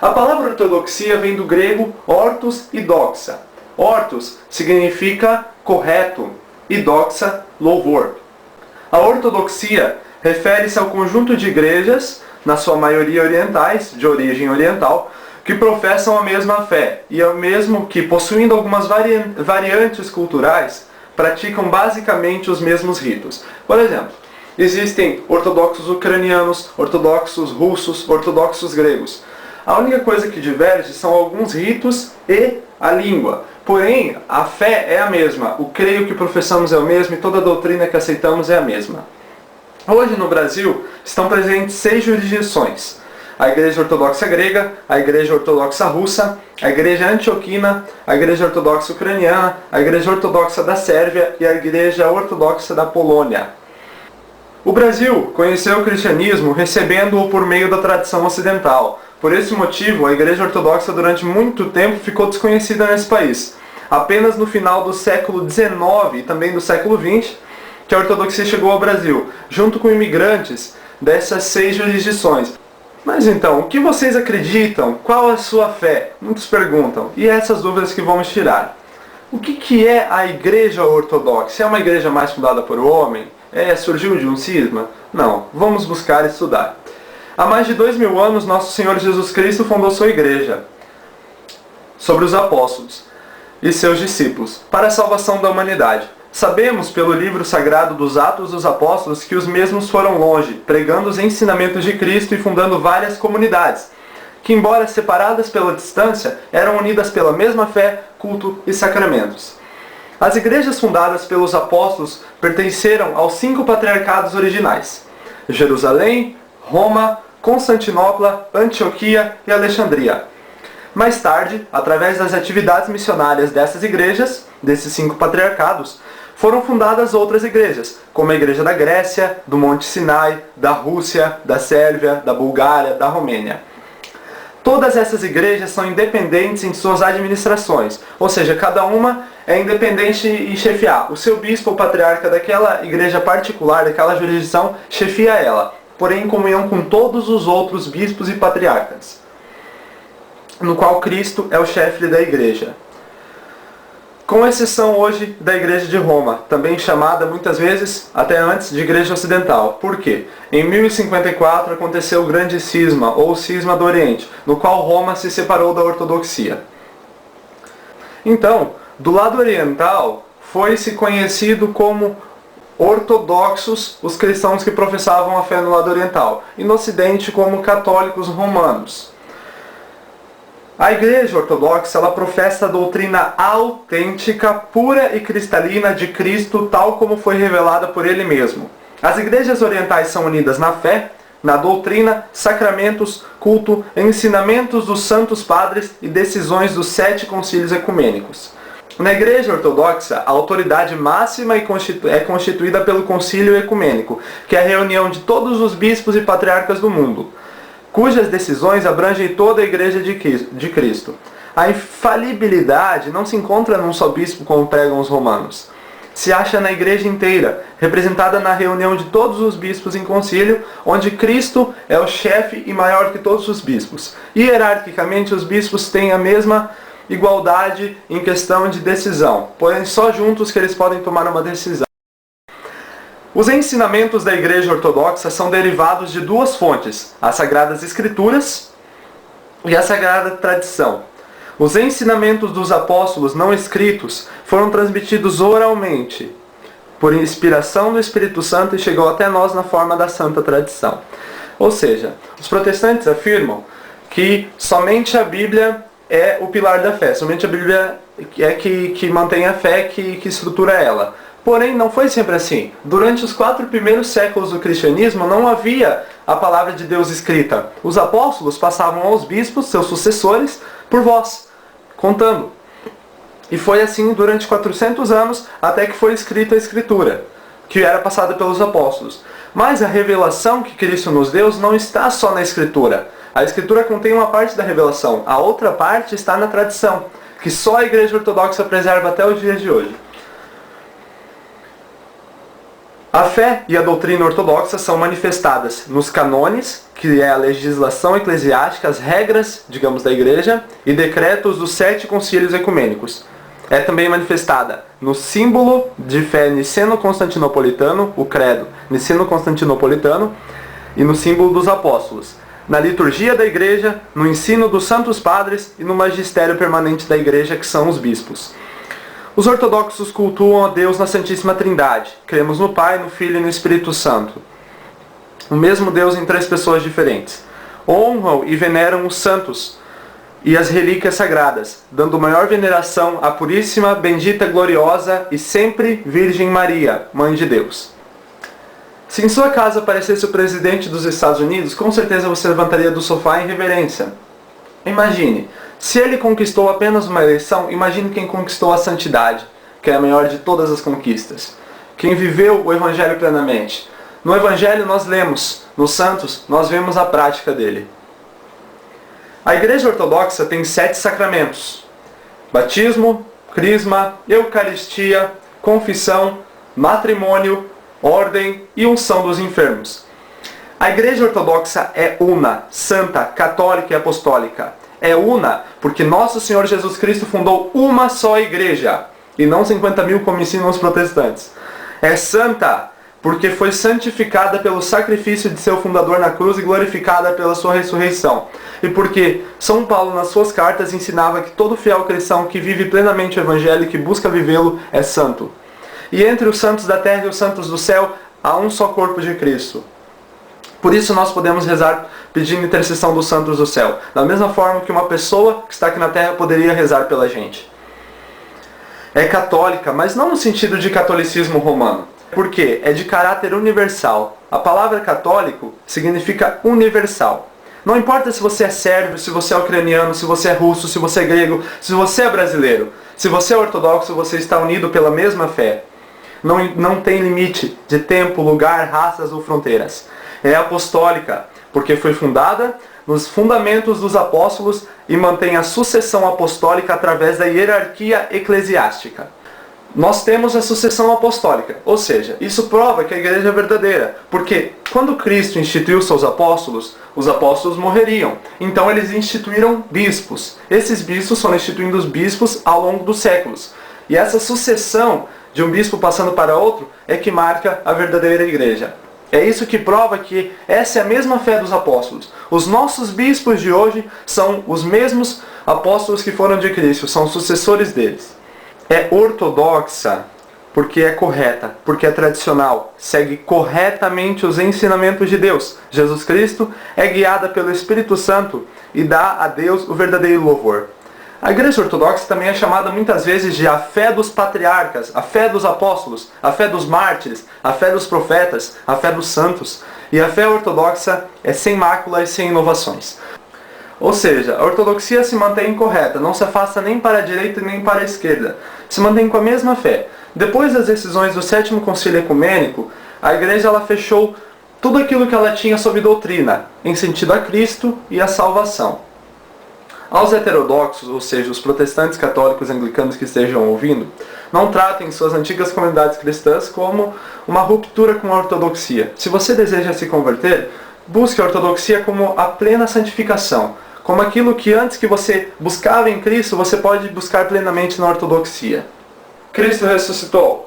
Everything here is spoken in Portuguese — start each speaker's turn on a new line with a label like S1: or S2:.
S1: A palavra ortodoxia vem do grego ortos e doxa. Ortos significa correto e doxa, louvor. A ortodoxia refere-se ao conjunto de igrejas, na sua maioria orientais, de origem oriental, que professam a mesma fé e ao mesmo que, possuindo algumas variantes culturais, praticam basicamente os mesmos ritos. Por exemplo, existem ortodoxos ucranianos, ortodoxos russos, ortodoxos gregos. A única coisa que diverge são alguns ritos e a língua. Porém, a fé é a mesma, o creio que professamos é o mesmo e toda a doutrina que aceitamos é a mesma. Hoje no Brasil estão presentes 6 jurisdições: a Igreja Ortodoxa Grega, a Igreja Ortodoxa Russa, a Igreja Antioquina, a Igreja Ortodoxa Ucraniana, a Igreja Ortodoxa da Sérvia e a Igreja Ortodoxa da Polônia. O Brasil conheceu o cristianismo recebendo-o por meio da tradição ocidental. Por esse motivo, a Igreja Ortodoxa durante muito tempo ficou desconhecida nesse país. Apenas no final do século XIX e também do século XX, que a ortodoxia chegou ao Brasil, junto com imigrantes dessas 6 jurisdições. Mas então, o que vocês acreditam? Qual a sua fé? Muitos perguntam. E essas dúvidas que vamos tirar. O que é a Igreja Ortodoxa? É uma igreja mais fundada por homem? Surgiu de um cisma? Não. Vamos buscar estudar. Há mais de 2000 anos, nosso Senhor Jesus Cristo fundou sua igreja sobre os apóstolos e seus discípulos, para a salvação da humanidade. Sabemos pelo livro sagrado dos Atos dos Apóstolos que os mesmos foram longe, pregando os ensinamentos de Cristo e fundando várias comunidades, que embora separadas pela distância, eram unidas pela mesma fé, culto e sacramentos. As igrejas fundadas pelos apóstolos pertenceram aos 5 patriarcados originais: Jerusalém, Roma, Constantinopla, Antioquia e Alexandria. Mais tarde, através das atividades missionárias dessas igrejas, desses 5 patriarcados, foram fundadas outras igrejas, como a Igreja da Grécia, do Monte Sinai, da Rússia, da Sérvia, da Bulgária, da Romênia. Todas essas igrejas são independentes em suas administrações, ou seja, cada uma é independente em chefiar. O seu bispo ou patriarca daquela igreja particular, daquela jurisdição, chefia ela, porém em comunhão com todos os outros bispos e patriarcas, no qual Cristo é o chefe da igreja. Com exceção hoje da Igreja de Roma, também chamada muitas vezes, até antes, de Igreja Ocidental. Por quê? Em 1054 aconteceu o grande cisma, ou cisma do Oriente, no qual Roma se separou da ortodoxia. Então, do lado oriental, foi-se conhecido como ortodoxos os cristãos que professavam a fé no lado oriental, e no ocidente como católicos romanos. A Igreja Ortodoxa, ela professa a doutrina autêntica, pura e cristalina de Cristo, tal como foi revelada por Ele mesmo. As igrejas orientais são unidas na fé, na doutrina, sacramentos, culto, ensinamentos dos santos padres e decisões dos 7 concílios ecumênicos. Na Igreja Ortodoxa, a autoridade máxima é constituída pelo Concílio Ecumênico, que é a reunião de todos os bispos e patriarcas do mundo, cujas decisões abrangem toda a Igreja de Cristo. A infalibilidade não se encontra num só bispo, como pregam os romanos. Se acha na Igreja inteira, representada na reunião de todos os bispos em concílio, onde Cristo é o chefe e maior que todos os bispos. Hierarquicamente, os bispos têm a mesma igualdade em questão de decisão, porém só juntos que eles podem tomar uma decisão. Os ensinamentos da Igreja Ortodoxa são derivados de 2 fontes, as Sagradas Escrituras e a Sagrada Tradição. Os ensinamentos dos apóstolos não escritos foram transmitidos oralmente, por inspiração do Espírito Santo, e chegou até nós na forma da Santa Tradição. Ou seja, os protestantes afirmam que somente a Bíblia é o pilar da fé, somente a Bíblia é que mantém a fé, que estrutura ela. Porém, não foi sempre assim. Durante os 4 primeiros séculos do cristianismo, não havia a palavra de Deus escrita. Os apóstolos passavam aos bispos, seus sucessores, por voz, contando. E foi assim durante 400 anos, até que foi escrita a Escritura, que era passada pelos apóstolos. Mas a revelação que Cristo nos deu não está só na Escritura. A Escritura contém uma parte da revelação, a outra parte está na tradição, que só a Igreja Ortodoxa preserva até os dias de hoje. A fé e a doutrina ortodoxa são manifestadas nos canones, que é a legislação eclesiástica, as regras, digamos, da igreja, e decretos dos 7 concílios ecumênicos. É também manifestada no símbolo de fé niceno-constantinopolitano, o credo niceno-constantinopolitano, e no símbolo dos apóstolos, na liturgia da igreja, no ensino dos santos padres e no magistério permanente da igreja, que são os bispos. Os ortodoxos cultuam a Deus na Santíssima Trindade. Cremos no Pai, no Filho e no Espírito Santo. O mesmo Deus em 3 pessoas diferentes. Honram e veneram os santos e as relíquias sagradas, dando maior veneração à puríssima, bendita, gloriosa e sempre Virgem Maria, Mãe de Deus. Se em sua casa aparecesse o presidente dos Estados Unidos, com certeza você levantaria do sofá em reverência. Imagine, se ele conquistou apenas uma eleição, imagine quem conquistou a santidade, que é a maior de todas as conquistas. Quem viveu o Evangelho plenamente. No Evangelho nós lemos, nos santos nós vemos a prática dele. A Igreja Ortodoxa tem 7 sacramentos: batismo, crisma, eucaristia, confissão, matrimônio, ordem e unção dos enfermos. A Igreja Ortodoxa é una, santa, católica e apostólica. É una porque nosso Senhor Jesus Cristo fundou uma só igreja, e não 50.000 como ensinam os protestantes. É santa porque foi santificada pelo sacrifício de seu fundador na cruz e glorificada pela sua ressurreição. E porque São Paulo, nas suas cartas, ensinava que todo fiel cristão que vive plenamente o Evangelho e que busca vivê-lo é santo. E entre os santos da terra e os santos do céu, há um só corpo de Cristo. Por isso nós podemos rezar pedindo intercessão dos santos do céu, da mesma forma que uma pessoa que está aqui na terra poderia rezar pela gente. É católica, mas não no sentido de catolicismo romano. Por quê? É de caráter universal. A palavra católico significa universal. Não importa se você é sérvio, se você é ucraniano, se você é russo, se você é grego, se você é brasileiro. Se você é ortodoxo, você está unido pela mesma fé. Não tem limite de tempo, lugar, raças ou fronteiras. É apostólica, porque foi fundada nos fundamentos dos apóstolos e mantém a sucessão apostólica através da hierarquia eclesiástica. Nós temos a sucessão apostólica, ou seja, isso prova que a igreja é verdadeira, porque quando Cristo instituiu seus apóstolos, os apóstolos morreriam. Então eles instituíram bispos. Esses bispos foram instituindo os bispos ao longo dos séculos. E essa sucessão de um bispo passando para outro é que marca a verdadeira igreja. É isso que prova que essa é a mesma fé dos apóstolos. Os nossos bispos de hoje são os mesmos apóstolos que foram de Cristo, são sucessores deles. É ortodoxa porque é correta, porque é tradicional, segue corretamente os ensinamentos de Deus. Jesus Cristo é guiada pelo Espírito Santo e dá a Deus o verdadeiro louvor. A Igreja Ortodoxa também é chamada muitas vezes de a fé dos patriarcas, a fé dos apóstolos, a fé dos mártires, a fé dos profetas, a fé dos santos. E a fé ortodoxa é sem mácula e sem inovações. Ou seja, a ortodoxia se mantém correta, não se afasta nem para a direita nem para a esquerda. Se mantém com a mesma fé. Depois das decisões do 7º Concílio Ecumênico, a Igreja ela fechou tudo aquilo que ela tinha sobre doutrina, em sentido a Cristo e a salvação. Aos heterodoxos, ou seja, os protestantes católicos anglicanos que estejam ouvindo, não tratem suas antigas comunidades cristãs como uma ruptura com a ortodoxia. Se você deseja se converter, busque a ortodoxia como a plena santificação, como aquilo que antes que você buscava em Cristo, você pode buscar plenamente na ortodoxia. Cristo ressuscitou.